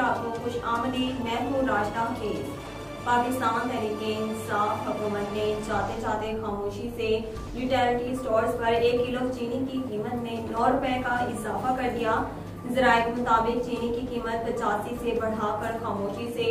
आपको खुश आमदीद। मैं हूँ राशदा खेज। पाकिस्तान तहरीक-ए-इंसाफ हुकूमत ने चाहते चाहते खामोशी से यूटिलिटी स्टोर्स पर 1 किलो चीनी की कीमत में 9 रुपए का इजाफा कर दिया। ज़राए के मुताबिक चीनी की कीमत 85 से बढ़ाकर खामोशी से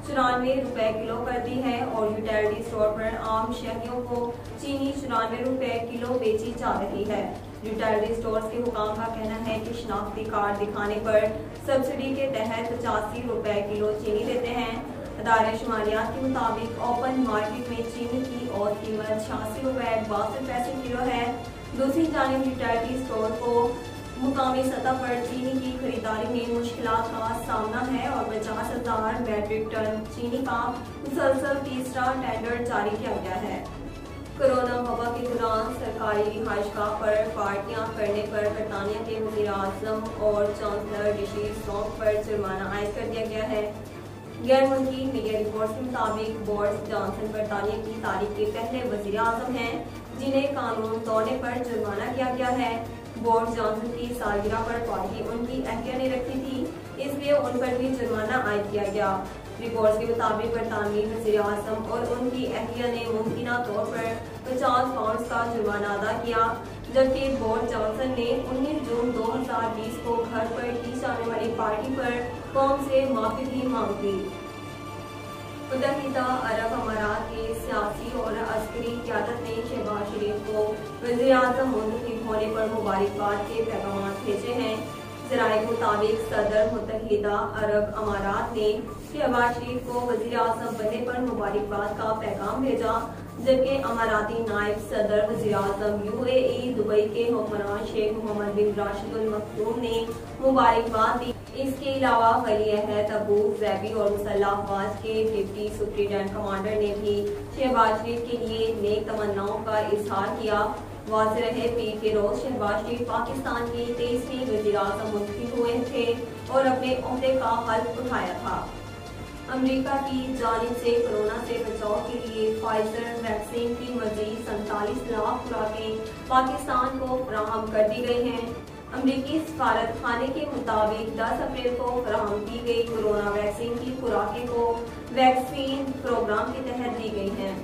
94 रुपए किलो कर दी है और यूटिलिटी स्टोर पर आम शहरियों को चीनी 94 रुपए किलो बेची जा रही है। यूटिलिटी स्टोर्स के हुकाम का कहना है कि शनाख्ती कार्ड दिखाने पर सब्सिडी के तहत 85 रुपए किलो चीनी देते हैं। अदारे शुमारियात के मुताबिक ओपन मार्केट में चीनी की और कीमत 86 रुपए 62 पैसे किलो है। दूसरी जानिब यूटिलिटी स्टोर को मुकामी सतह पर चीनी की खरीदारी में मुश्किलात का सामना है और 50,000 मैट्रिक टन चीनी का मुसलसल तीसरा टेंडर जारी किया गया है। कोरोना वबा के दौरान सरकारी रिहाइशगाह पर पार्टियां करने पर बरतानिया के वज़ीर-ए-आज़म और चांसलर ऋषि सुनक पर जुर्माना आयद कर दिया गया है। गैर मुल्की मीडिया रिपोर्ट्स के मुताबिक बोरिस जॉनसन बरतानिया की तारीख के पहले वज़ीर-ए-आज़म हैं जिन्हें कानून तोड़ने पर जुर्माना किया गया है। बोरिस जॉनसन की सालगिरह पर पार्टी उनकी अहलिया ने रखी थी, इसलिए उन पर भी जुर्माना आयद किया गया। रिपोर्ट्स के मुताबिक बरतानवी वज़ीर-ए-आज़म और उनकी अहलिया ने मुमकिना तौर पर 50 पाउंड का जुर्माना अदा किया, जबकि बोरिस जॉनसन ने 19 जून 2020 को घर पर की जाने वाली पार्टी पर कौम से माफी भी मांगी। मुत्तहिदा अरब अमारात के सियासी और अस्करी क़यादत ने शहबाज शरीफ को वज़ीर-ए-आज़म मुंतखब होने पर मुबारकबाद के पैगाम भेजे हैं। ज़राए के मुताबिक सदर मुत्तहिदा अरब अमारात ने शहबाज शरीफ को वज़ीर-ए-आज़म बनने पर मुबारकबाद का पैगाम भेजा, जबकि अमाराती नायब सदर वज़ीर-ए-आज़म UAE दुबई के हुक्मरान शेख मोहम्मद बिन राशिद अल मखदूम ने मुबारकबाद दी। इसके अलावा वली अहद अबू ज़ैबी और मुसल्लह अफवाज के डिप्टी सुप्रीटेंडेंट कमांडर ने भी शहबाज शरीफ के लिए नेक तमन्नाओं का इजहार किया। वाज़ेह रहे पीर के रोज शहबाज शरीफ पाकिस्तान के 23वें वज़ीर-ए-आज़म मुंतखब हुए थे और अपने ओहदे का हल्फ उठाया था। अमेरिका की जानिब से कोरोना से बचाव के लिए फाइजर वैक्सीन की मजीद 47 लाख खुराकें पाकिस्तान को फराहम कर दी गई हैं। अमरीकी सफारत खाने के मुताबिक 10 अप्रैल को फराहम की गई कोरोना वैक्सीन की खुराकें को वैक्सीन प्रोग्राम के तहत दी गई हैं।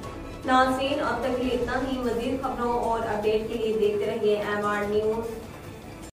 नाज़रीन, अब तक के लिए इतना ही। मज़ीद खबरों और अपडेट के लिए देखते रहिए MR न्यूज़।